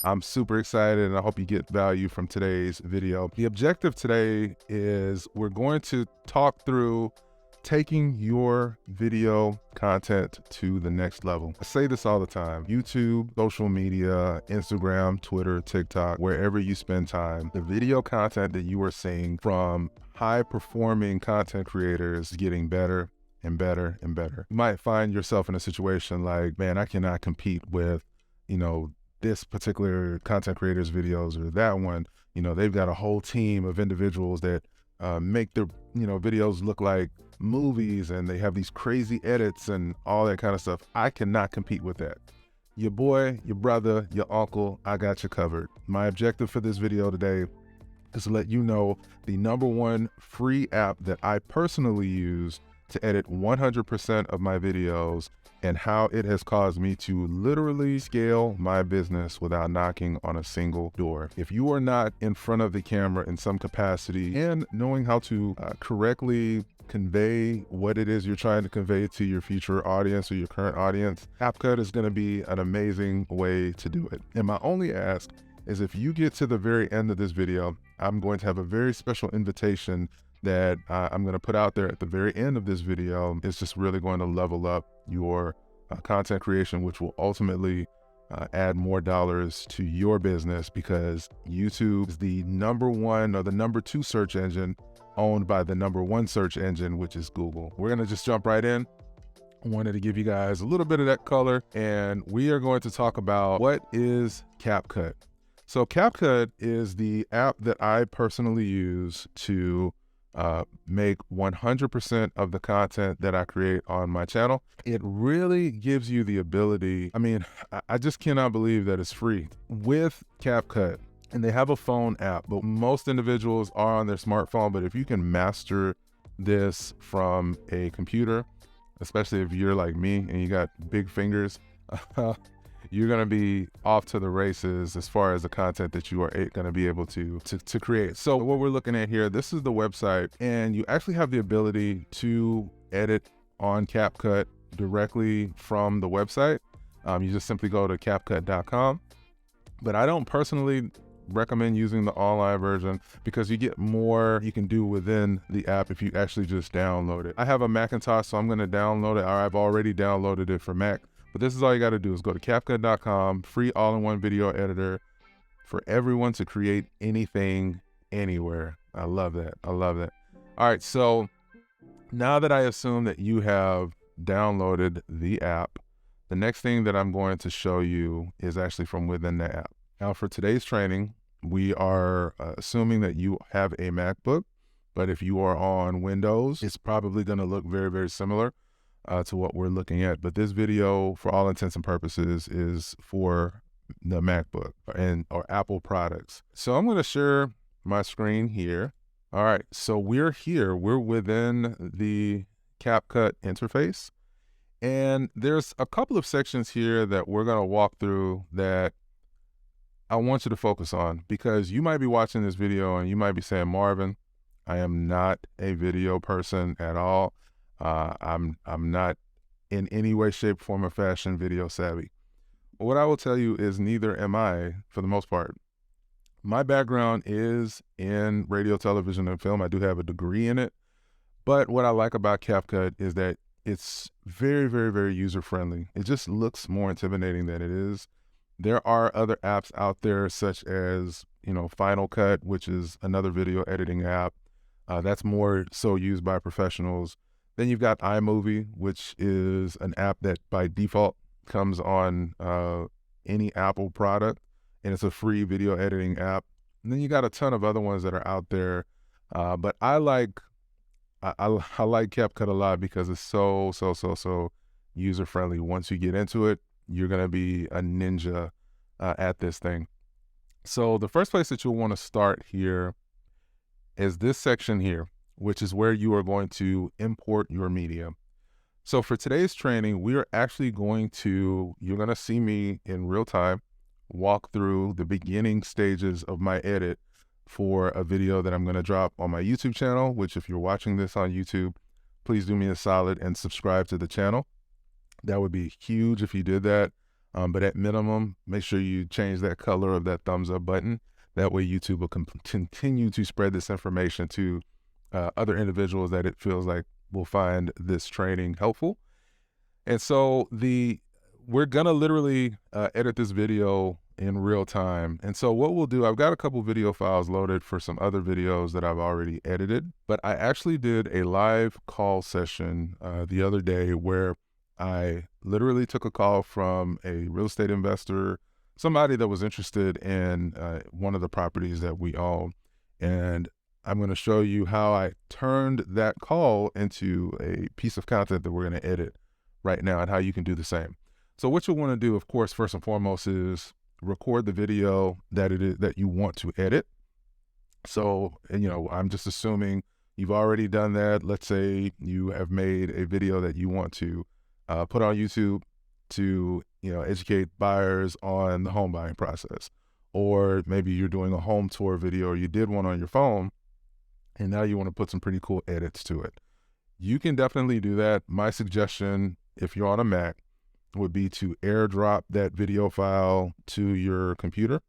I'm super excited and I hope you get value from today's video. The objective today is we're going to talk through taking your video content to the next level. I say this all the time: YouTube, social media, Instagram, Twitter, TikTok, wherever you spend time, the video content that you are seeing from high performing content creators is getting better and better and better. You might find yourself in a situation like, man, I cannot compete with, this particular content creator's videos, or that one. They've got a whole team of individuals that make their, videos look like movies, and they have these crazy edits and all that kind of stuff. I cannot compete with that. Your boy, your brother, your uncle, I got you covered. My objective for this video today is to let you know the #1 free app that I personally use to edit 100% of my videos, and how it has caused me to literally scale my business without knocking on a single door. If you are not in front of the camera in some capacity and knowing how to correctly convey what it is you're trying to convey to your future audience or your current audience, Capcut is going to be an amazing way to do it. And my only ask is, if you get to the very end of this video, I'm going to have a very special invitation that I'm going to put out there at the very end of this video. It's just really going to level up your content creation, which will ultimately add more dollars to your business, because YouTube is the #1 or the #2 search engine owned by the #1 search engine, which is Google. We're going to just jump right in. I wanted to give you guys a little bit of that color, and we are going to talk about what is Capcut. So Capcut is the app that I personally use to make 100% of the content that I create on my channel. It really gives you the ability, I just cannot believe that it's free with Capcut. And they have a phone app, but most individuals are on their smartphone. But if you can master this from a computer, especially if you're like me and you got big fingers, you're going to be off to the races as far as the content that you are going to be able to create. So what we're looking at here, this is the website, and you actually have the ability to edit on Capcut directly from the website. You just simply go to capcut.com. But I don't personally recommend using the online version, because you get more you can do within the app if you actually just download it. I have a Macintosh, so I'm going to download it, or I've already downloaded it for Mac. But this is all you got to do, is go to capcut.com, free all-in-one video editor for everyone to create anything, anywhere. I love that. I love that. All right, so now that I assume that you have downloaded the app, the next thing that I'm going to show you is actually from within the app. Now, for today's training, we are assuming that you have a MacBook, but if you are on Windows, it's probably going to look very, very similar to what we're looking at. But this video, for all intents and purposes, is for the MacBook or Apple products. So I'm going to share my screen here. All right, so we're here. We're within the Capcut interface, and there's a couple of sections here that we're going to walk through that I want you to focus on, because you might be watching this video and you might be saying, Marvin, I am not a video person at all. I'm not in any way, shape, form, or fashion video savvy. What I will tell you is neither am I, for the most part. My background is in radio, television, and film. I do have a degree in it. But what I like about Capcut is that it's very, very, very user-friendly. It just looks more intimidating than it is. There are other apps out there, such as, Final Cut, which is another video editing app. That's more so used by professionals. Then you've got iMovie, which is an app that by default comes on any Apple product, and it's a free video editing app. And then you got a ton of other ones that are out there. But I like Capcut a lot, because it's so user-friendly. Once you get into it, you're going to be a ninja at this thing. So the first place that you'll want to start here is this section here, which is where you are going to import your media. So for today's training, we are actually you're going to see me in real time walk through the beginning stages of my edit for a video that I'm going to drop on my YouTube channel, which, if you're watching this on YouTube, please do me a solid and subscribe to the channel. That would be huge if you did that. But at minimum, make sure you change that color of that thumbs up button. That way YouTube will continue to spread this information to other individuals that it feels like will find this training helpful. And so we're gonna literally edit this video in real time. And so what we'll do, I've got a couple video files loaded for some other videos that I've already edited, but I actually did a live call session the other day where I literally took a call from a real estate investor, somebody that was interested in one of the properties that we own. And I'm going to show you how I turned that call into a piece of content that we're going to edit right now and how you can do the same. So what you'll want to do, of course, first and foremost is record the video that you want to edit. So, I'm just assuming you've already done that. Let's say you have made a video that you want to put on YouTube to, educate buyers on the home buying process. Or maybe you're doing a home tour video, or you did one on your phone, and now you want to put some pretty cool edits to it. You can definitely do that. My suggestion, if you're on a Mac, would be to airdrop that video file to your computer.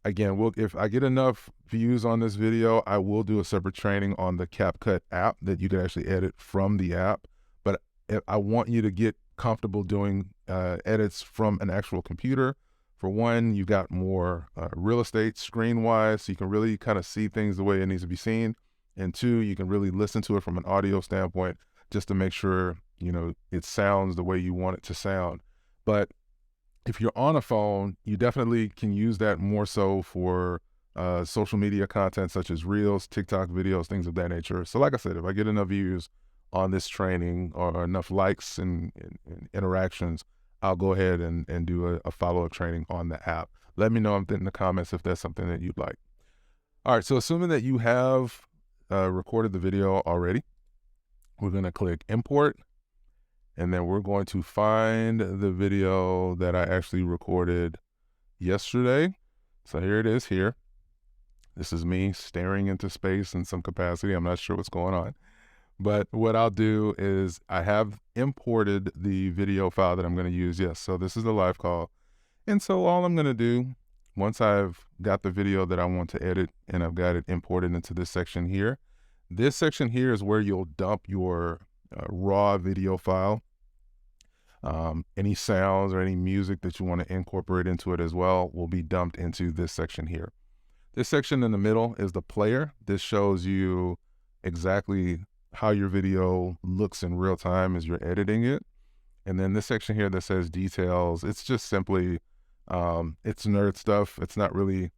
Again, if I get enough views on this video, I will do a separate training on the Capcut app that you can actually edit from the app. But I want you to get comfortable doing edits from an actual computer. For one, you've got more real estate screen-wise, so you can really kind of see things the way it needs to be seen. And two, you can really listen to it from an audio standpoint just to make sure, it sounds the way you want it to sound. But if you're on a phone, you definitely can use that more so for social media content such as Reels, TikTok videos, things of that nature. So like I said, if I get enough views on this training or enough likes and interactions, I'll go ahead and do a follow-up training on the app. Let me know in the comments if that's something that you'd like. All right, so assuming that you have recorded the video already, we're going to click import, and then we're going to find the video that I actually recorded yesterday. So here it is here. This is me staring into space in some capacity. I'm not sure what's going on. But what I'll do is I have imported the video file that I'm going to use. Yes, so this is the live call. And so all I'm going to do, once I've got the video that I want to edit and I've got it imported into this section here, this section here is where you'll dump your raw video file. Any sounds or any music that you want to incorporate into it as well will be dumped into this section here. This section in the middle is the player. This shows you exactly how your video looks in real time as you're editing it. And then this section here that says details, it's just simply, it's nerd stuff. It's not really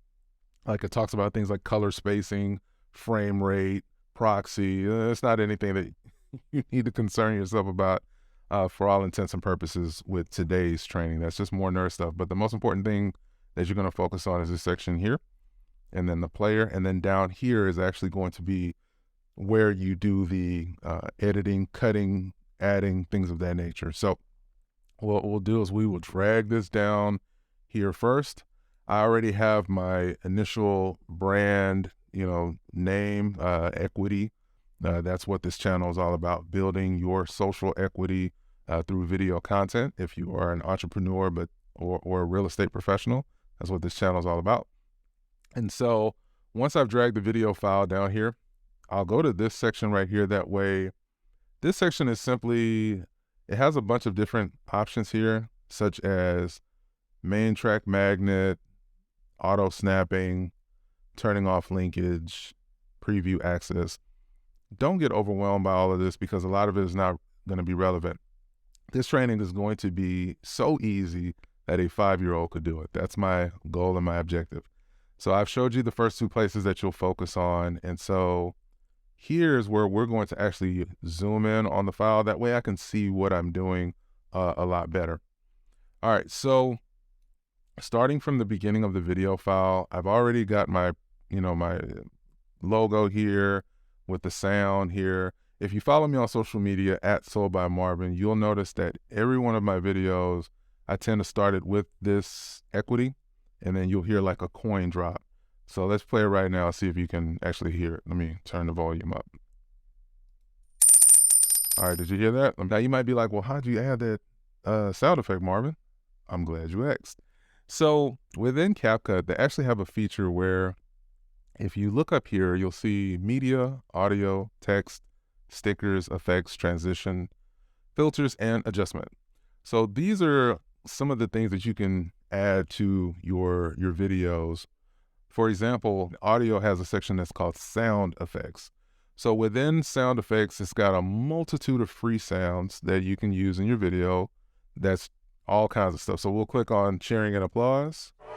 like, it talks about things like color spacing, frame rate, proxy. It's not anything that you need to concern yourself about for all intents and purposes with today's training. That's just more nerd stuff. But the most important thing that you're going to focus on is this section here, and then the player. And then down here is actually going to be where you do the editing, cutting, adding, things of that nature. So what we'll do is we will drag this down here first. I already have my initial brand, name, equity. That's what this channel is all about, building your social equity through video content. If you are an entrepreneur or a real estate professional, that's what this channel is all about. And so once I've dragged the video file down here, I'll go to this section right here. That way, this section is simply, it has a bunch of different options here, such as main track magnet, auto snapping, turning off linkage, preview access. Don't get overwhelmed by all of this because a lot of it is not going to be relevant. This training is going to be so easy that a 5-year-old could do it. That's my goal and my objective. So I've showed you the first two places that you'll focus on. And so here's where we're going to actually zoom in on the file. That way I can see what I'm doing a lot better. All right, so starting from the beginning of the video file, I've already got my, my logo here with the sound here. If you follow me on social media at Sold by Marvin, you'll notice that every one of my videos, I tend to start it with this equity, and then you'll hear like a coin drop. So let's play it right now, see if you can actually hear it. Let me turn the volume up. All right, did you hear that? Now you might be like, well, how'd you add that sound effect, Marvin? I'm glad you asked. So within Capcut, they actually have a feature where if you look up here, you'll see media, audio, text, stickers, effects, transition, filters, and adjustment. So these are some of the things that you can add to your videos. For example, audio has a section that's called sound effects. So within sound effects, it's got a multitude of free sounds that you can use in your video. That's all kinds of stuff. So we'll click on cheering and applause. All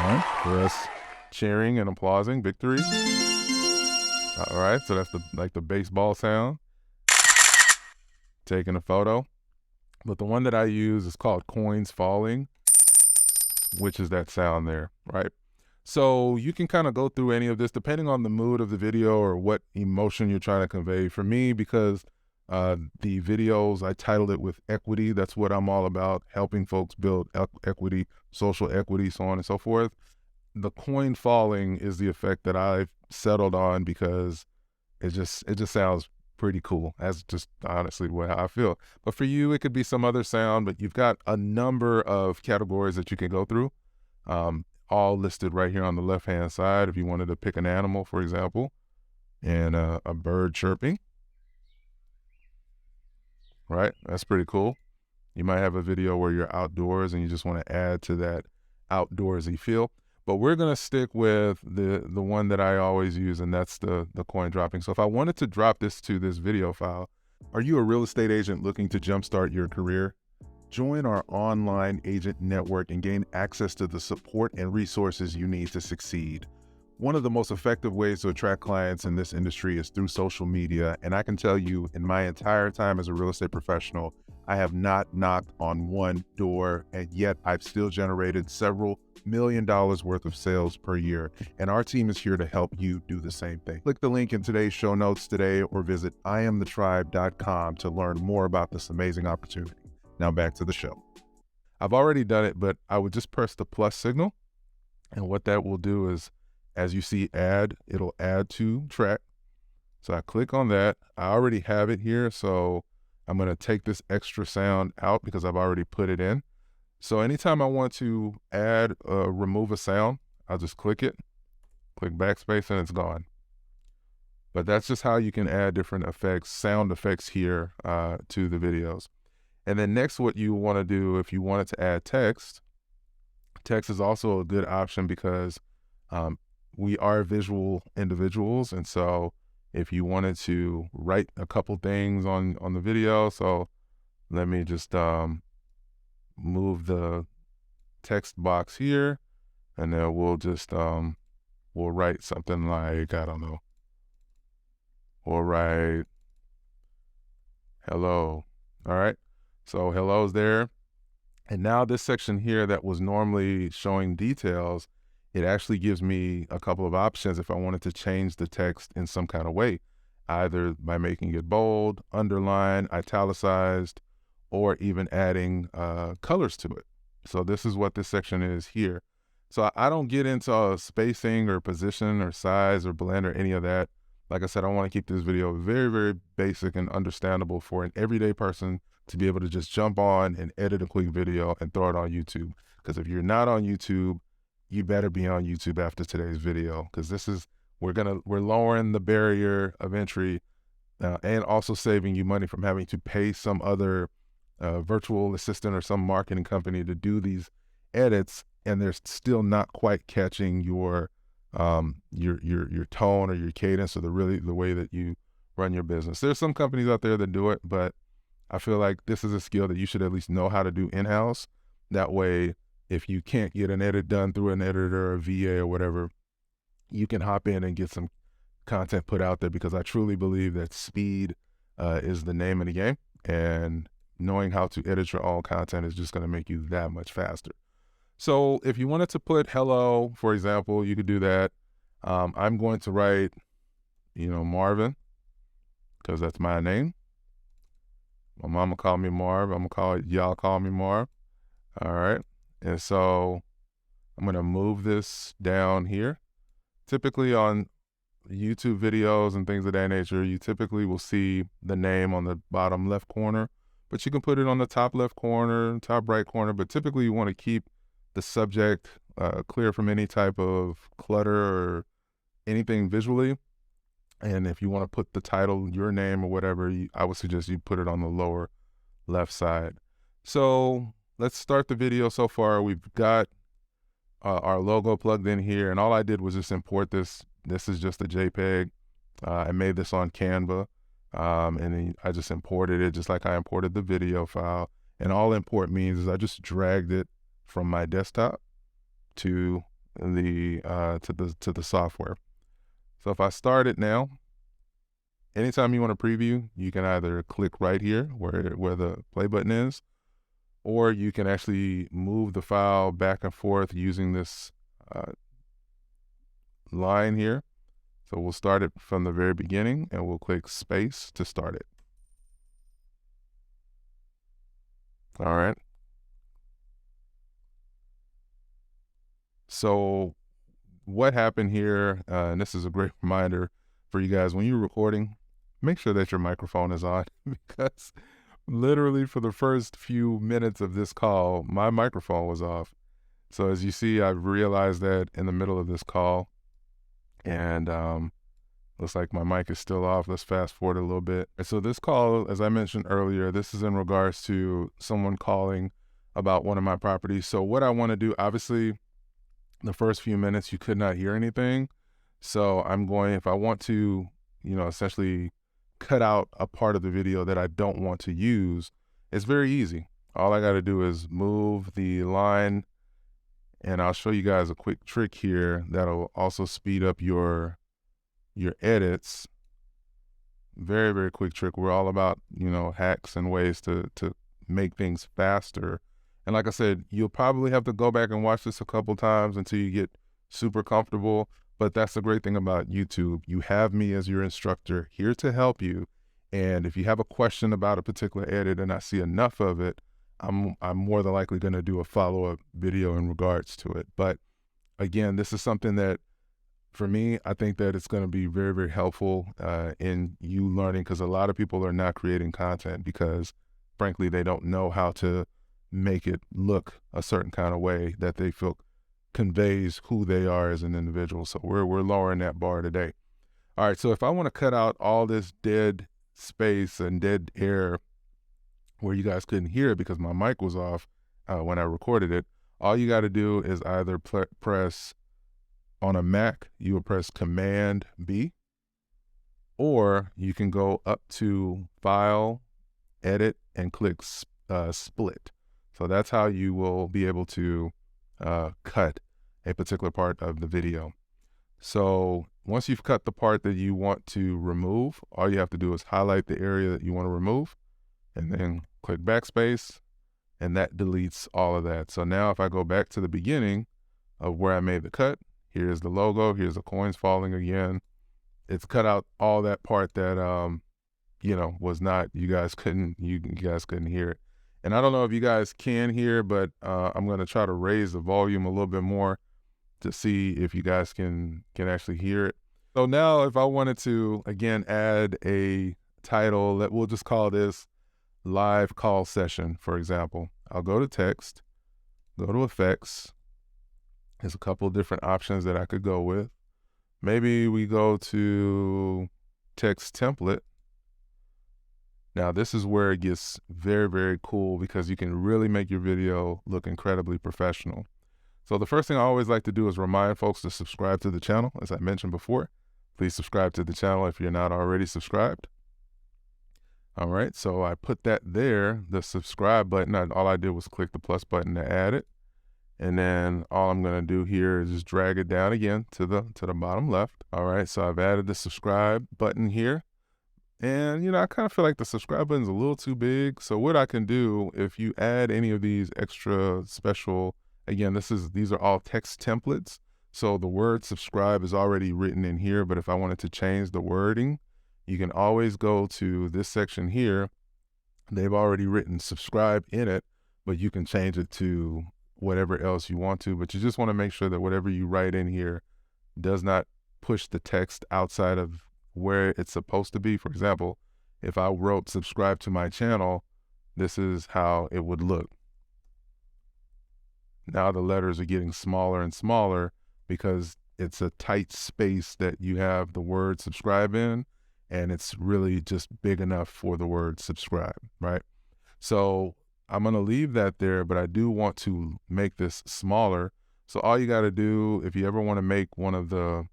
right, for us cheering and applauding victory. All right, so that's the baseball sound. Taking a photo. But the one that I use is called coins falling, which is that sound there, right? So you can kind of go through any of this depending on the mood of the video or what emotion you're trying to convey. For me, because the videos, I titled it with equity. That's what I'm all about, helping folks build equity, social equity, so on and so forth. The coin falling is the effect that I've settled on because it just sounds pretty cool. That's just honestly how I feel. But for you, it could be some other sound, but you've got a number of categories that you can go through, all listed right here on the left-hand side. If you wanted to pick an animal, for example, and a bird chirping, right? That's pretty cool. You might have a video where you're outdoors and you just want to add to that outdoorsy feel. But we're going to stick with the one that I always use, and that's the coin dropping. So if I wanted to drop this to this video file, are you a real estate agent looking to jumpstart your career? Join our online agent network and gain access to the support and resources you need to succeed. One of the most effective ways to attract clients in this industry is through social media, and I can tell you in my entire time as a real estate professional, I have not knocked on one door, and yet I've still generated several $1 million worth of sales per year, and our team is here to help you do the same thing. Click the link in today's show notes today or visit IamTheTribe.com to learn more about this amazing opportunity. Now back to the show. I've already done it, but I would just press the plus signal, and what that will do is, as you see add, it'll add to track. So I click on that. I already have it here, so I'm going to take this extra sound out because I've already put it in. So anytime I want to add, remove a sound, I'll just click it, click backspace, and it's gone. But that's just how you can add different effects, sound effects here to the videos. And then next, what you want to do if you wanted to add text, text is also a good option because we are visual individuals. And so if you wanted to write a couple things on the video, so let me just move the text box here, and then we'll just we'll write something like, I don't know, we'll write hello. All right, so hello's there. And now this section here that was normally showing details, it actually gives me a couple of options if I wanted to change the text in some kind of way, either by making it bold, underlined, italicized, or even adding colors to it. So this is what this section is here. So I don't get into spacing or position or size or blend or any of that. Like I said, I want to keep this video very, very basic and understandable for an everyday person to be able to just jump on and edit a quick video and throw it on YouTube. Because if you're not on YouTube, you better be on YouTube after today's video, because this is, we're lowering the barrier of entry and also saving you money from having to pay some other virtual assistant or some marketing company to do these edits, and they're still not quite catching your tone or your cadence or the way that you run your business. There's some companies out there that do it, but I feel like this is a skill that you should at least know how to do in-house. That way, if you can't get an edit done through an editor or VA or whatever, you can hop in and get some content put out there, because I truly believe that speed is the name of the game, and knowing how to edit your own content is just going to make you that much faster. So if you wanted to put hello, for example, you could do that. I'm going to write, Marvin, because that's my name. My mama called me Marv. I'm going to y'all call me Marv. All right. And so I'm going to move this down here. Typically on YouTube videos and things of that nature, you typically will see the name on the bottom left corner, but you can put it on the top left corner, top right corner, but typically you want to keep the subject clear from any type of clutter or anything visually. And if you want to put the title, your name or whatever, I would suggest you put it on the lower left side. So let's start the video. So far, we've got our logo plugged in here, and all I did was just import this. This is just a JPEG. I made this on Canva, and then I just imported it just like I imported the video file. And all import means is I just dragged it from my desktop to the software. So if I start it now, anytime you want to preview, you can either click right here where the play button is, or you can actually move the file back and forth using this line here. So we'll start it from the very beginning, and we'll click space to start it. All right. So what happened here, and this is a great reminder for you guys, when you're recording, make sure that your microphone is on, because literally for the first few minutes of this call, my microphone was off. So as you see, I've realized that in the middle of this call, and looks like my mic is still off. Let's fast forward a little bit. And so this call, as I mentioned earlier, this is in regards to someone calling about one of my properties. So what I want to do, obviously, the first few minutes, you could not hear anything. So I'm going, if I want to, essentially cut out a part of the video that I don't want to use, it's very easy. All I got to do is move the line, and I'll show you guys a quick trick here that'll also speed up your edits. Very, very quick trick. We're all about, hacks and ways to make things faster. And like I said, you'll probably have to go back and watch this a couple times until you get super comfortable. But that's the great thing about YouTube. You have me as your instructor here to help you. And if you have a question about a particular edit and I see enough of it, I'm more than likely going to do a follow-up video in regards to it. But again, this is something that, for me, I think that it's going to be very, very helpful in you learning, because a lot of people are not creating content because, frankly, they don't know how to make it look a certain kind of way that they feel conveys who they are as an individual. So we're lowering that bar today. All right, so if I want to cut out all this dead space and dead air where you guys couldn't hear it because my mic was off when I recorded it, all you got to do is either press, on a Mac, you will press Command B, or you can go up to File, Edit, and click Split. So that's how you will be able to cut a particular part of the video. So once you've cut the part that you want to remove, all you have to do is highlight the area that you want to remove, and then click backspace, and that deletes all of that. So now if I go back to the beginning of where I made the cut, here's the logo, here's the coins falling again. It's cut out all that part that was not, you guys couldn't hear it. And I don't know if you guys can hear, but I'm going to try to raise the volume a little bit more to see if you guys can actually hear it. So now if I wanted to, again, add a title, we'll just call this live call session, for example. I'll go to text, go to effects. There's a couple of different options that I could go with. Maybe we go to text template. Now this is where it gets very, very cool, because you can really make your video look incredibly professional. So the first thing I always like to do is remind folks to subscribe to the channel. As I mentioned before, please subscribe to the channel if you're not already subscribed. All right, so I put that there, the subscribe button. All I did was click the plus button to add it. And then all I'm going to do here is just drag it down again to the bottom left. All right, so I've added the subscribe button here. And, I kind of feel like the subscribe button is a little too big. So what I can do, if you add any of these extra special, again, these are all text templates. So the word subscribe is already written in here. But if I wanted to change the wording, you can always go to this section here. They've already written subscribe in it, but you can change it to whatever else you want to. But you just want to make sure that whatever you write in here does not push the text outside of where it's supposed to be. For example, if I wrote subscribe to my channel, this is how it would look. Now the letters are getting smaller and smaller because it's a tight space that you have the word subscribe in, and it's really just big enough for the word subscribe, right? So I'm going to leave that there, but I do want to make this smaller. So all you got to do, if you ever want to make one of the,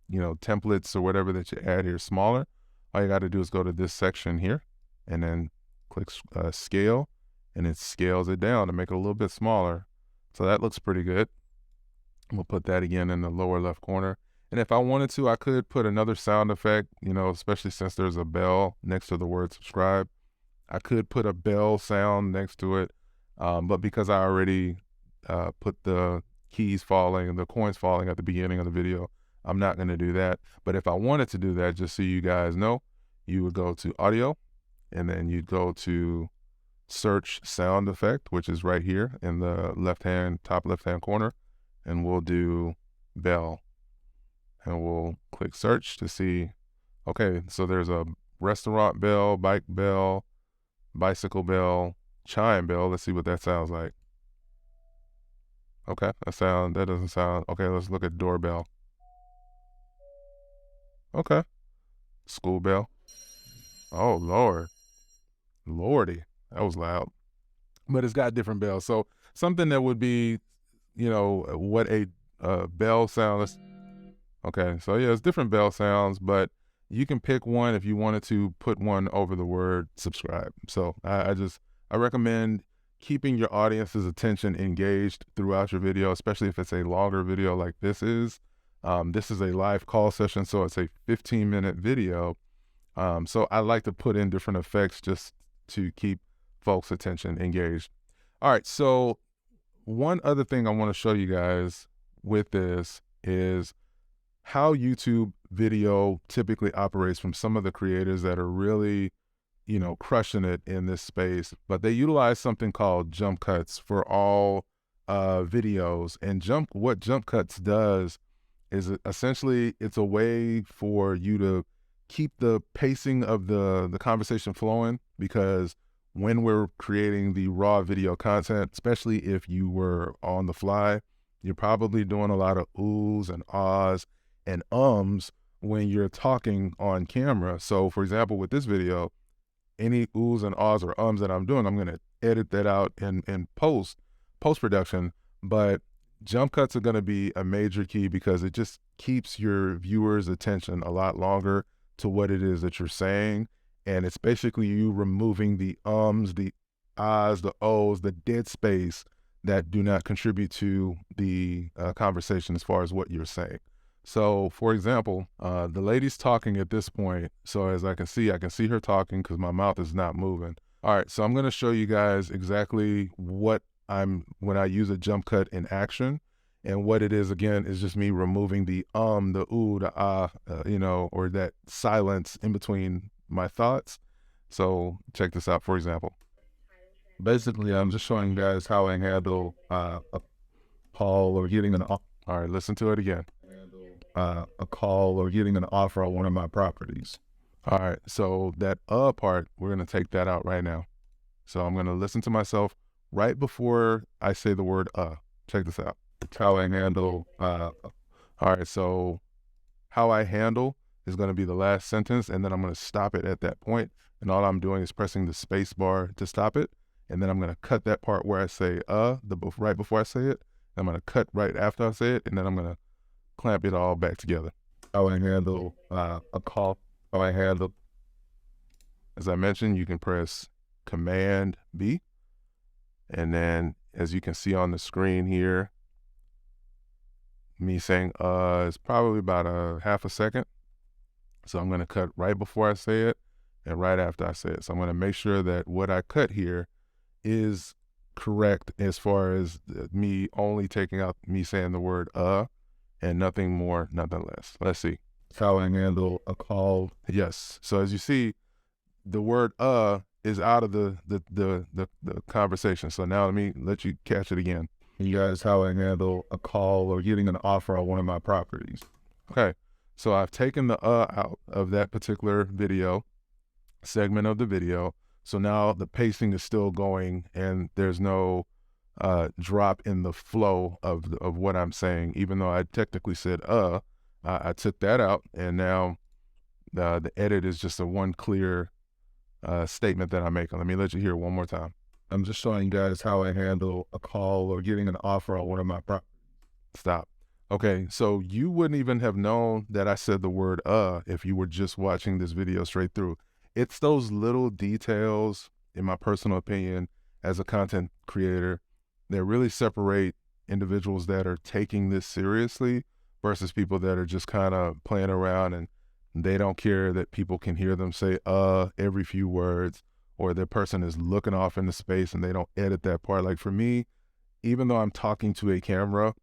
templates or whatever that you add here smaller, all you got to do is go to this section here and then click scale, and it scales it down to make it a little bit smaller. So that looks pretty good. We'll put that again in the lower left corner. And if I wanted to, I could put another sound effect, especially since there's a bell next to the word subscribe. I could put a bell sound next to it. But because I already put the keys falling and the coins falling at the beginning of the video, I'm not going to do that. But if I wanted to do that, just so you guys know, you would go to audio, and then you'd go to search sound effect, which is right here in the top left-hand corner, and we'll do bell, and we'll click search to see, okay, so there's a restaurant bell, bike bell, bicycle bell, chime bell. Let's see what that sounds like. Okay, that doesn't sound, okay, let's look at doorbell. Okay, school bell. Oh, Lordy, that was loud. But it's got different bells. So something that would be, what a bell sounds. Okay, so yeah, it's different bell sounds, but you can pick one if you wanted to put one over the word subscribe. So I recommend keeping your audience's attention engaged throughout your video, especially if it's a longer video like this is. This is a live call session, so it's a 15-minute video. So I like to put in different effects just to keep folks' attention engaged. All right, so one other thing I want to show you guys with this is how YouTube video typically operates from some of the creators that are really, crushing it in this space. But they utilize something called jump cuts for all videos. And what jump cuts does is essentially it's a way for you to keep the pacing of the conversation flowing, because when we're creating the raw video content, especially if you were on the fly, you're probably doing a lot of oohs and ahs and ums when you're talking on camera. So for example, with this video, any oohs and ahs or ums that I'm doing, I'm going to edit that out in post-production, but jump cuts are going to be a major key because it just keeps your viewers' attention a lot longer to what it is that you're saying. And it's basically you removing the ums, the ahs, the ohs, the dead space that do not contribute to the conversation as far as what you're saying. So for example, the lady's talking at this point. So as I can see her talking because my mouth is not moving. All right, so I'm going to show you guys exactly when I use a jump cut in action. And what it is, again, is just me removing the the ooh, the ah, or that silence in between my thoughts. So check this out, for example. Basically, I'm just showing you guys how I handle a call or getting an offer. All right, listen to it again. A call or getting an offer on one of my properties. All right, so that part, we're going to take that out right now. So I'm going to listen to myself right before I say the word Check this out. How I handle. All right, so how I handle is going to be the last sentence, and then I'm going to stop it at that point. And all I'm doing is pressing the space bar to stop it. And then I'm going to cut that part where I say right before I say it. I'm going to cut right after I say it, and then I'm going to clamp it all back together. How I handle a call. How I handle. As I mentioned, you can press Command B. And then as you can see on the screen here, me saying is probably about a half a second. So I'm going to cut right before I say it and right after I say it. So I'm going to make sure that what I cut here is correct as far as me only taking out me saying the word and nothing more, nothing less. Let's see. How I handle a call. Yes. So as you see, the word is out of the conversation. So now let me let you catch it again. You guys, how I handle a call or getting an offer on one of my properties. Okay, so I've taken the out of that particular video segment of the video. So now the pacing is still going and there's no drop in the flow of what I'm saying, even though I technically said, I took that out and now the edit is just a one clear statement that I'm making. Let me let you hear it one more time. I'm just showing you guys how I handle a call or getting an offer on one of my properties. Stop. Okay, so you wouldn't even have known that I said the word if you were just watching this video straight through. It's those little details, in my personal opinion, as a content creator, that really separate individuals that are taking this seriously versus people that are just kind of playing around and they don't care that people can hear them say every few words, or the person is looking off into space and they don't edit that part. Like for me, even though I'm talking to a camera,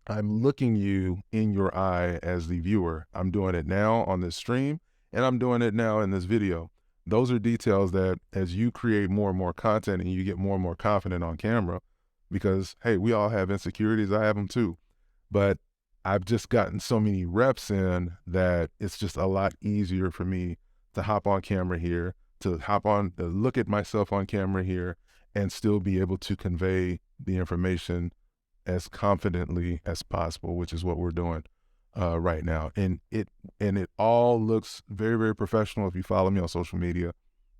I'm looking you in your eye as the viewer. I'm doing it now on this stream and I'm doing it now in this video. Those are details that as you create more and more content and you get more and more confident on camera, because hey, we all have insecurities. I have them too, but I've just gotten so many reps in that it's just a lot easier for me to hop on camera here, to look at myself on camera here and still be able to convey the information as confidently as possible, which is what we're doing right now. And it all looks very, very professional. If you follow me on social media,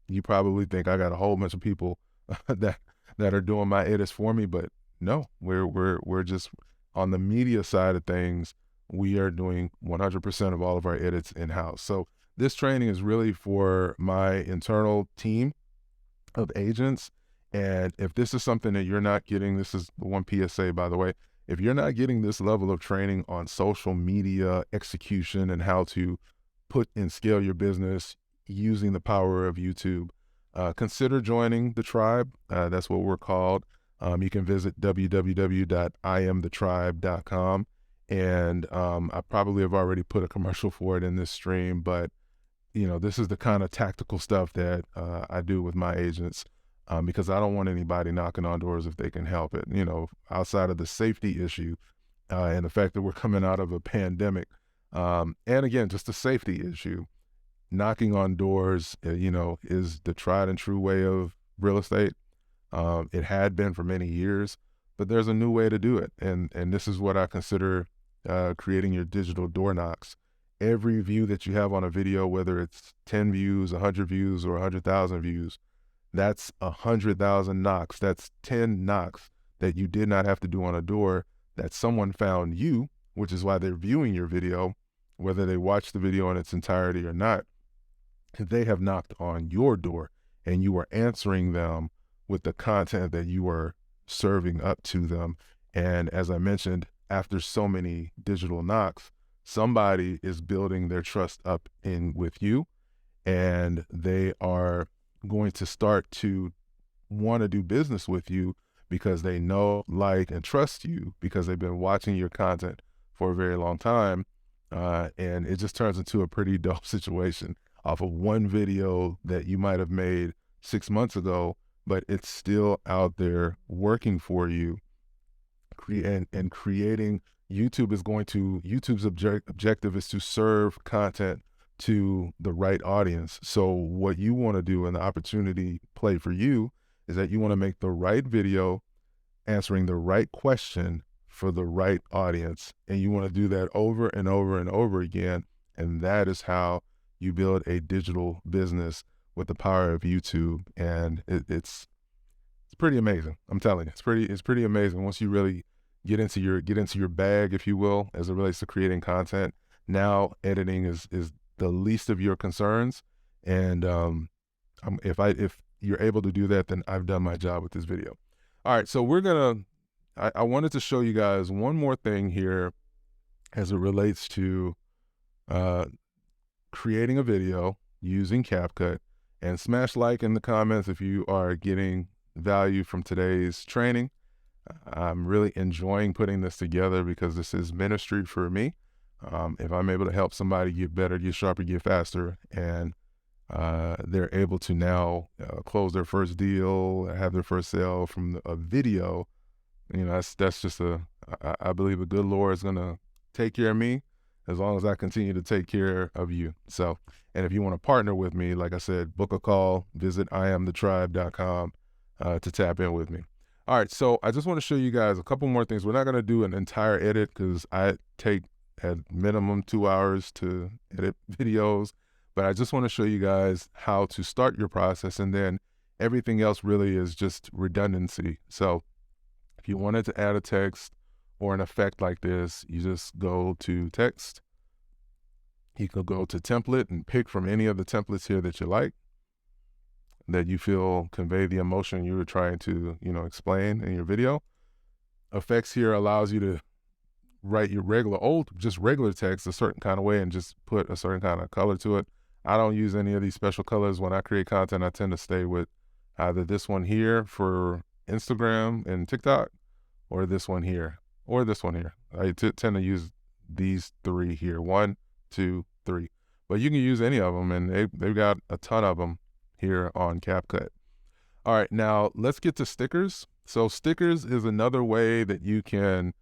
you probably think I got a whole bunch of people that are doing my edits for me, but no, we're just on the media side of things. We are doing 100% of all of our edits in-house. So this training is really for my internal team of agents. And if this is something that you're not getting, this is the one PSA, by the way, if you're not getting this level of training on social media execution and how to put and scale your business using the power of YouTube, consider joining the tribe. That's what we're called. You can visit www.iamthetribe.com. And I probably have already put a commercial for it in this stream, but you know, this is the kind of tactical stuff that I do with my agents because I don't want anybody knocking on doors if they can help it, you know, outside of the safety issue and the fact that we're coming out of a pandemic. And again, just a safety issue. Knocking on doors, you know, is the tried and true way of real estate. It had been for many years, but there's a new way to do it. And this is what I consider creating your digital door knocks. Every view that you have on a video, whether it's 10 views, 100 views, or 100,000 views, that's 100,000 knocks. That's 10 knocks that you did not have to do on a door, that someone found you, which is why they're viewing your video, whether they watch the video in its entirety or not. They have knocked on your door and you are answering them with the content that you are serving up to them. And as I mentioned, after so many digital knocks, somebody is building their trust up in with you, and they are going to start to want to do business with you because they know, like, and trust you because they've been watching your content for a very long time. And it just turns into a pretty dope situation off of one video that you might have made 6 months ago, but it's still out there working for you and creating. YouTube's objective is to serve content to the right audience. So what you want to do, and the opportunity play for you, is that you want to make the right video answering the right question for the right audience. And you want to do that over and over and over again. And that is how you build a digital business with the power of YouTube. And it's pretty amazing. I'm telling you, it's pretty amazing once you really get into your bag, if you will, as it relates to creating content. Now editing is the least of your concerns. And if you're able to do that, then I've done my job with this video. All right, so I wanted to show you guys one more thing here as it relates to creating a video using Capcut. And smash like in the comments if you are getting value from today's training. I'm really enjoying putting this together because this is ministry for me. If I'm able to help somebody get better, get sharper, get faster, and they're able to now close their first deal, have their first sale from a video, you know, that's just I believe the good Lord is going to take care of me as long as I continue to take care of you. So, and if you want to partner with me, like I said, book a call, visit IamTheTribe.com to tap in with me. All right, so I just want to show you guys a couple more things. We're not going to do an entire edit because I take at minimum 2 hours to edit videos, but I just want to show you guys how to start your process, and then everything else really is just redundancy. So if you wanted to add a text or an effect like this, you just go to text. You can go to template and pick from any of the templates here that you like, that you feel convey the emotion you were trying to, explain in your video. Effects here allows you to write your regular text a certain kind of way and just put a certain kind of color to it. I don't use any of these special colors when I create content. I tend to stay with either this one here for Instagram and TikTok, or this one here, or this one here. I tend to use these three here, 1, 2, 3. But you can use any of them, and they've got a ton of them here on Capcut. All right, now let's get to stickers. So stickers is another way that you can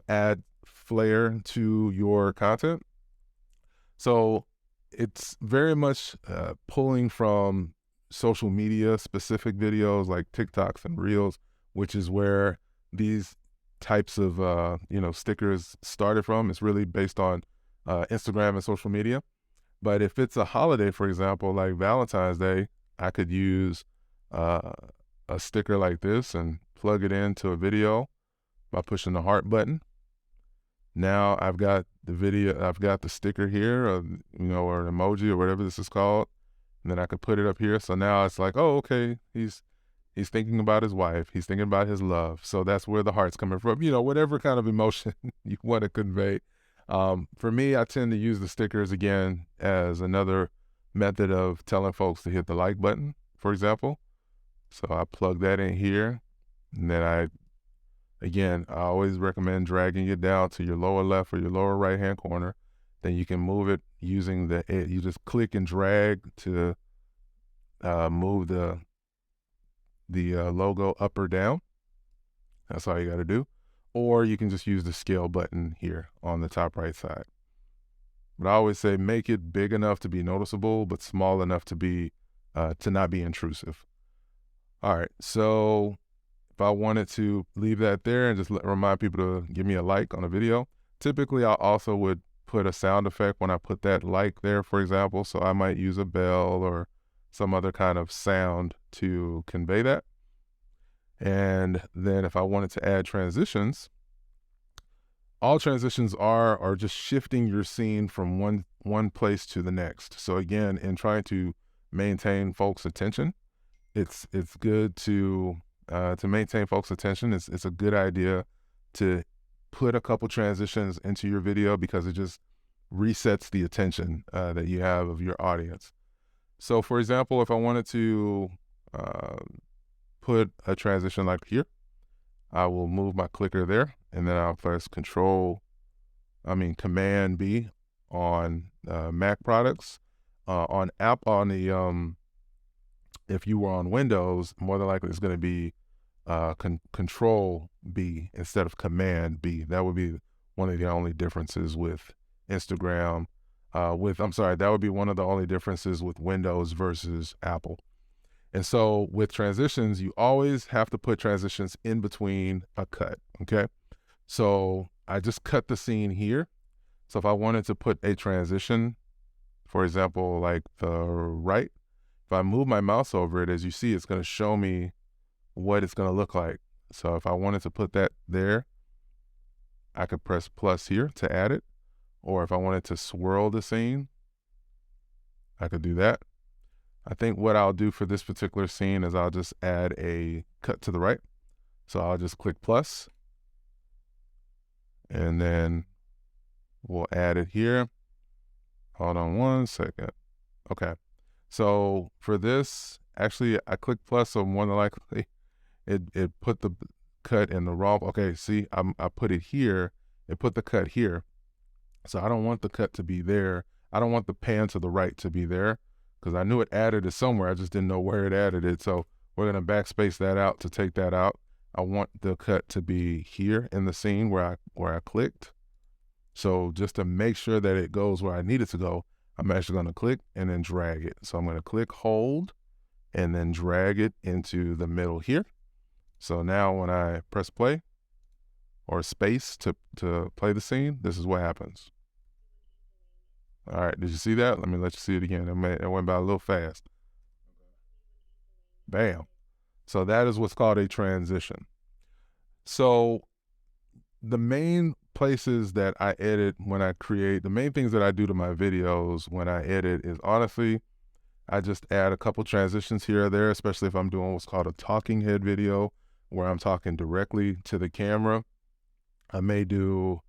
add flair to your content. So it's very much pulling from social media specific videos like TikToks and Reels, which is where these types of stickers started from. It's really based on Instagram and social media. But if it's a holiday, for example, like Valentine's Day, I could use a sticker like this and plug it into a video by pushing the heart button. Now I've got the sticker here, or an emoji or whatever this is called. And then I could put it up here. So now it's like, oh, okay, he's thinking about his wife. He's thinking about his love. So that's where the heart's coming from. Whatever kind of emotion you want to convey. For me, I tend to use the stickers again as another method of telling folks to hit the like button, for example. So I plug that in here, and then I always recommend dragging it down to your lower left or your lower right hand corner. Then you can move it using you just click and drag to move the logo up or down. That's all you got to do. Or you can just use the scale button here on the top right side. But I always say make it big enough to be noticeable, but small enough to not be intrusive. All right, so if I wanted to leave that there and just remind people to give me a like on a video, typically I also would put a sound effect when I put that like there, for example. So I might use a bell or some other kind of sound to convey that. And then if I wanted to add transitions, all transitions are just shifting your scene from one place to the next. So again, in trying to maintain folks' attention, it's good to maintain folks' attention. It's a good idea to put a couple transitions into your video because it just resets the attention that you have of your audience. So for example, if I wanted to put a transition like here, I will move my clicker there, and then I'll press Command B on Mac products. If you were on Windows, more than likely it's going to be Control B instead of Command B. That would be one of the only differences with Instagram. That would be one of the only differences with Windows versus Apple. And so with transitions, you always have to put transitions in between a cut, okay? So I just cut the scene here. So if I wanted to put a transition, for example, like the right, if I move my mouse over it, as you see, it's going to show me what it's going to look like. So if I wanted to put that there, I could press plus here to add it. Or if I wanted to swirl the scene, I could do that. I think what I'll do for this particular scene is I'll just add a cut to the right. So I'll just click plus, and then we'll add it here. Hold on one second. Okay. So for this, actually I clicked plus, so more than likely it put the cut in the wrong. Okay, see, I put it here. It put the cut here. So I don't want the cut to be there. I don't want the pan to the right to be there, because I knew it added it somewhere. I just didn't know where it added it. So we're going to backspace that out to take that out. I want the cut to be here in the scene where I clicked. So just to make sure that it goes where I need it to go, I'm actually going to click and then drag it. So I'm going to click, hold, and then drag it into the middle here. So now when I press play or space to play the scene, this is what happens. All right, did you see that? Let me let you see it again. It went by a little fast. Bam. So that is what's called a transition. So the main places that I edit when I create, the main things that I do to my videos when I edit is honestly, I just add a couple transitions here or there, especially if I'm doing what's called a talking head video where I'm talking directly to the camera. I may do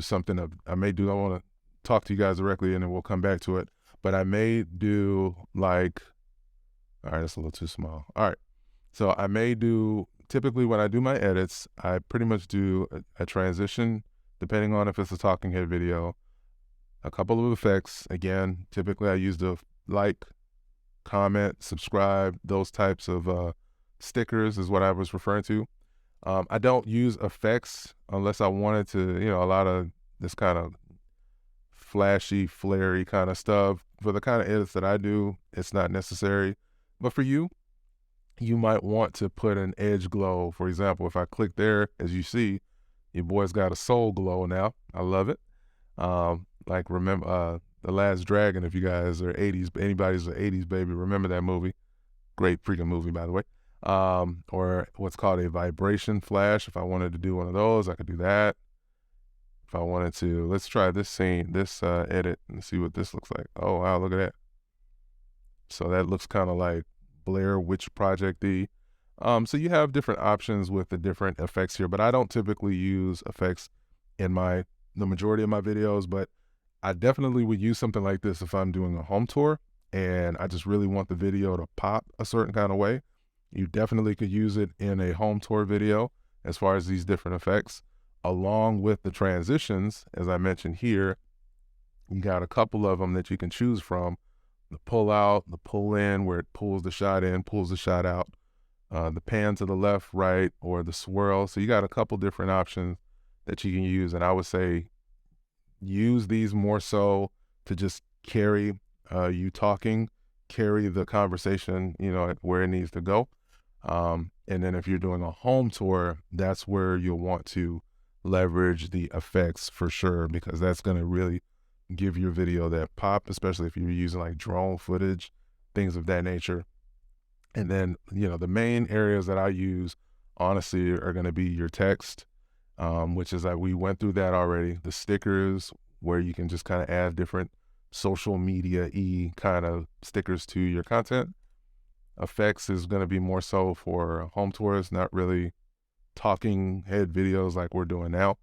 something of, I want to talk to you guys directly and then we'll come back to it. But I may do like, all right, that's a little too small. All right. So I may do, typically when I do my edits, I pretty much do a transition, depending on if it's a talking head video, a couple of effects. Again, typically I use the like, comment, subscribe, those types of stickers is what I was referring to. I don't use effects unless I wanted to, a lot of this kind of flashy, flary kind of stuff. For the kind of edits that I do, it's not necessary. But for you, you might want to put an edge glow. For example, if I click there, as you see, your boy's got a soul glow now. I love it. Like remember The Last Dragon, if you guys are 80s, anybody's an 80s baby, remember that movie. Great freaking movie, by the way. Or what's called a vibration flash. If I wanted to do one of those, I could do that. If I wanted to, let's try this scene, this edit, and see what this looks like. Oh, wow, look at that. So that looks kind of like Blair Witch Project-y. So you have different options with the different effects here, but I don't typically use effects in the majority of my videos, but I definitely would use something like this if I'm doing a home tour and I just really want the video to pop a certain kind of way. You definitely could use it in a home tour video as far as these different effects, along with the transitions. As I mentioned here, you got a couple of them that you can choose from. The pull out, the pull in, where it pulls the shot in, pulls the shot out, the pan to the left, right, or the swirl. So you got a couple different options that you can use. And I would say use these more so to just carry you talking, carry the conversation, where it needs to go. And then if you're doing a home tour, that's where you'll want to leverage the effects for sure, because that's going to really give your video that pop, especially if you're using like drone footage, things of that nature. And then, the main areas that I use, honestly, are going to be your text, which is like, we went through that already. The stickers, where you can just kind of add different social media-y kind of stickers to your content. Effects is going to be more so for home tours, not really talking head videos like we're doing now.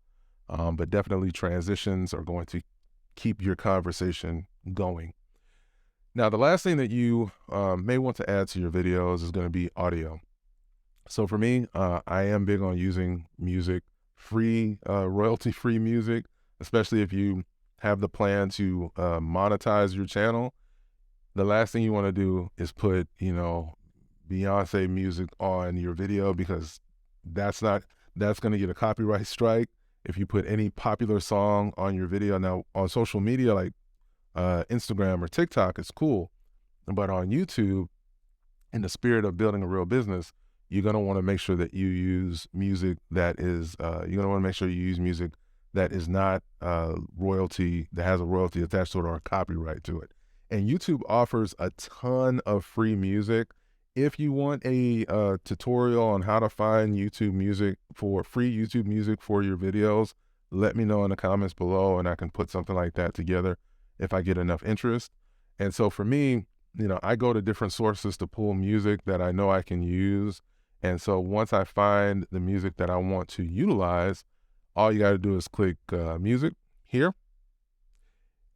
But definitely transitions are going to keep your conversation going. Now, the last thing that you may want to add to your videos is going to be audio. So for me, I am big on using music, royalty-free music, especially if you have the plan to monetize your channel. The last thing you want to do is put, Beyonce music on your video, because that's going to get a copyright strike if you put any popular song on your video. Now, on social media like Instagram or TikTok, it's cool. But on YouTube, in the spirit of building a real business, you're going to want to make sure that you use music that is, music that is not royalty, that has a royalty attached to it or a copyright to it. And YouTube offers a ton of free music. If you want a tutorial on how to find free YouTube music for your videos, let me know in the comments below and I can put something like that together if I get enough interest. And so for me, I go to different sources to pull music that I know I can use. And so once I find the music that I want to utilize, all you got to do is click music here.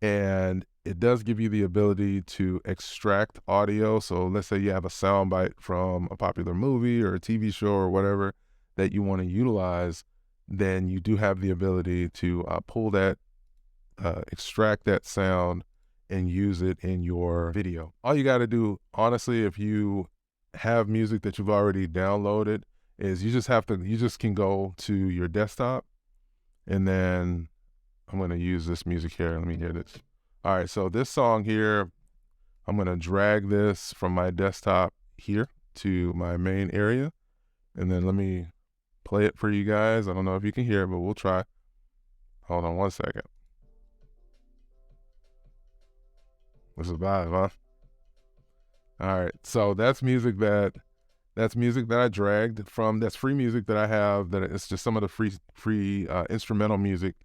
And it does give you the ability to extract audio. So let's say you have a soundbite from a popular movie or a TV show or whatever that you want to utilize, then you do have the ability to pull that, extract that sound and use it in your video. All you got to do, honestly, if you have music that you've already downloaded, is you just can go to your desktop and then I'm going to use this music here. Let me hear this. All right, so this song here, I'm going to drag this from my desktop here to my main area. And then let me play it for you guys. I don't know if you can hear it, but we'll try. Hold on one second. This is vibe, huh? All right, so that's music that I dragged from. That's free music that I have. That it's just some of the free instrumental music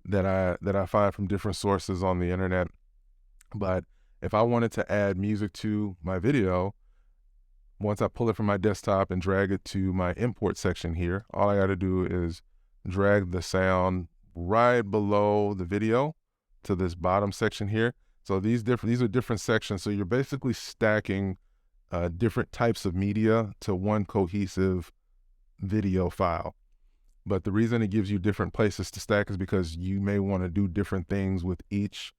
that I find from different sources on the internet. But if I wanted to add music to my video, once I pull it from my desktop and drag it to my import section here, all I got to do is drag the sound right below the video to this bottom section here. So these are different sections. So you're basically stacking different types of media to one cohesive video file. But the reason it gives you different places to stack is because you may want to do different things with each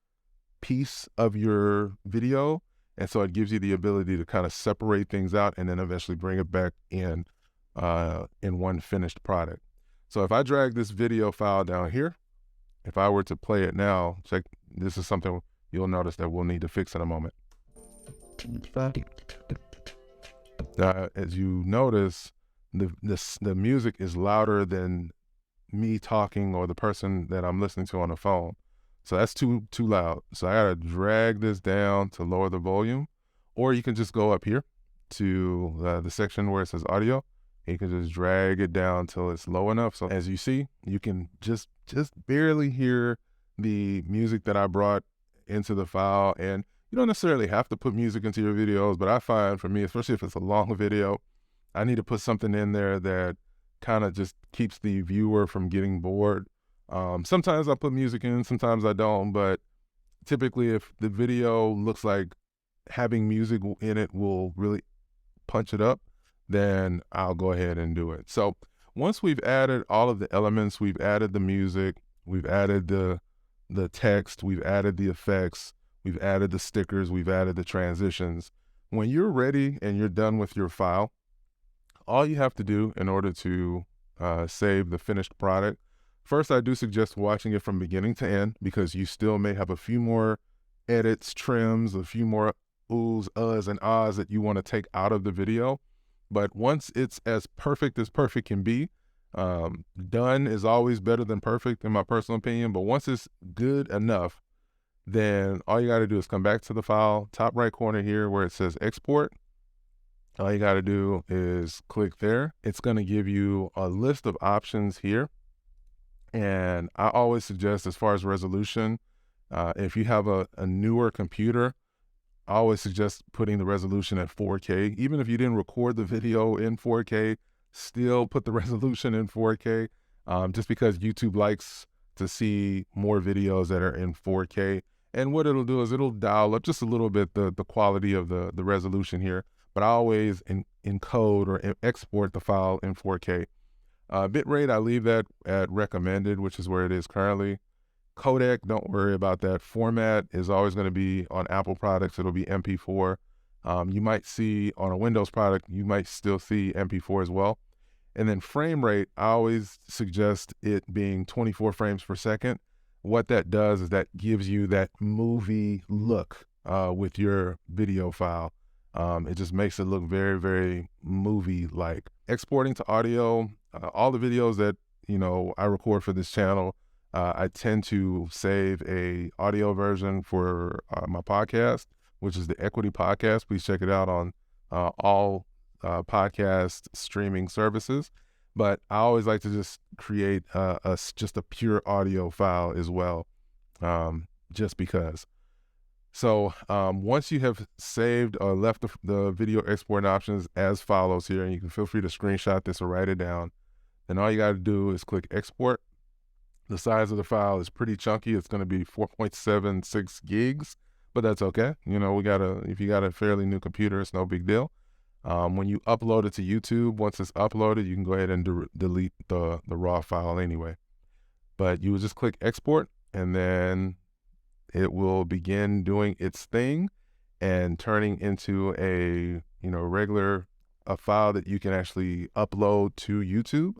piece of your video. And so it gives you the ability to kind of separate things out and then eventually bring it back in one finished product. So if I drag this video file down here, if I were to play it now, check, this is something you'll notice that we'll need to fix in a moment. As you notice, the music is louder than me talking or the person that I'm listening to on the phone. So that's too loud. So I gotta drag this down to lower the volume, or you can just go up here to the section where it says audio. And you can just drag it down till it's low enough. So as you see, you can just barely hear the music that I brought into the file. And you don't necessarily have to put music into your videos, but I find for me, especially if it's a long video, I need to put something in there that kind of just keeps the viewer from getting bored. Sometimes I put music in, sometimes I don't, but typically if the video looks like having music in it will really punch it up, then I'll go ahead and do it. So once we've added all of the elements, we've added the music, we've added the text, we've added the effects, we've added the stickers, we've added the transitions. When you're ready and you're done with your file, all you have to do in order to save the finished product, first, I do suggest watching it from beginning to end because you still may have a few more edits, trims, a few more oohs, uhs, and ahs that you want to take out of the video. But once it's as perfect can be, done is always better than perfect in my personal opinion. But once it's good enough, then all you got to do is come back to the file, top right corner here where it says export. All you got to do is click there. It's going to give you a list of options here. And I always suggest, as far as resolution, if you have a newer computer, I always suggest putting the resolution at 4K. Even if you didn't record the video in 4K, still put the resolution in 4K, just because YouTube likes to see more videos that are in 4K. And what it'll do is it'll dial up just a little bit the quality of the resolution here. But I always encode or export the file in 4K. Bitrate, I leave that at recommended, which is where it is currently. Codec, don't worry about that. Format is always going to be on Apple products. It'll be MP4. You might see on a Windows product, you might still see MP4 as well. And then frame rate, I always suggest it being 24 frames per second. What that does is that gives you that movie look with your video file. It just makes it look very, very movie-like. Exporting to audio, all the videos that I record for this channel, I tend to save a audio version for my podcast, which is the Equity Podcast. Please check it out on all podcast streaming services. But I always like to just create just a pure audio file as well, just because. So once you have saved or left the video export options as follows here, and you can feel free to screenshot this or write it down, then all you got to do is click export. The size of the file is pretty chunky. It's going to be 4.76 gigs, but that's okay. If you got a fairly new computer, it's no big deal. When you upload it to YouTube, once it's uploaded, you can go ahead and delete the raw file anyway. But you would just click export, and then it will begin doing its thing and turning into a regular file that you can actually upload to YouTube.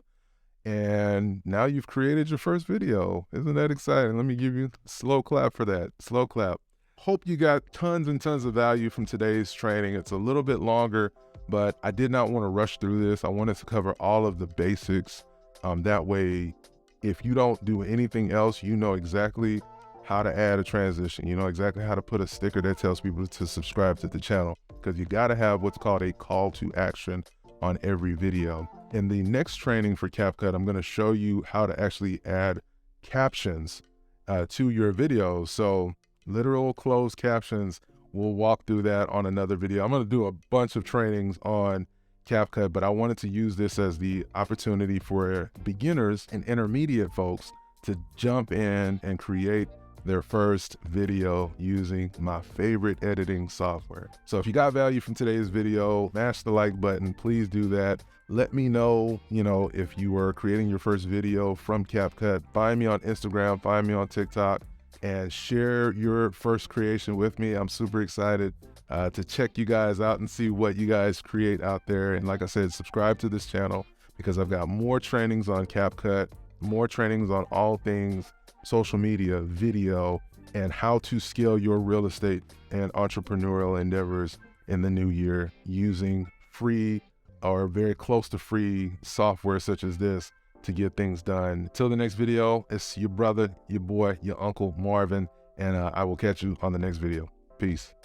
And now you've created your first video. Isn't that exciting? Let me give you a slow clap for that. Slow clap. Hope you got tons and tons of value from today's training. It's a little bit longer, but I did not want to rush through this. I wanted to cover all of the basics. That way, if you don't do anything else, you know exactly how to add a transition. You know exactly how to put a sticker that tells people to subscribe to the channel, because you got to have what's called a call to action on every video. In the next training for Capcut, I'm going to show you how to actually add captions to your videos. So literal closed captions, we'll walk through that on another video. I'm going to do a bunch of trainings on Capcut, but I wanted to use this as the opportunity for beginners and intermediate folks to jump in and create their first video using my favorite editing software. So if you got value from today's video, smash the like button, please do that. Let me know, if you are creating your first video from Capcut. Find me on Instagram, find me on TikTok, and share your first creation with me. I'm super excited to check you guys out and see what you guys create out there. And like I said, subscribe to this channel because I've got more trainings on Capcut, more trainings on all things social media, video, and how to scale your real estate and entrepreneurial endeavors in the new year using free or very close to free software such as this to get things done. Till the next video, it's your brother, your boy, your uncle Marvin, and I will catch you on the next video. Peace.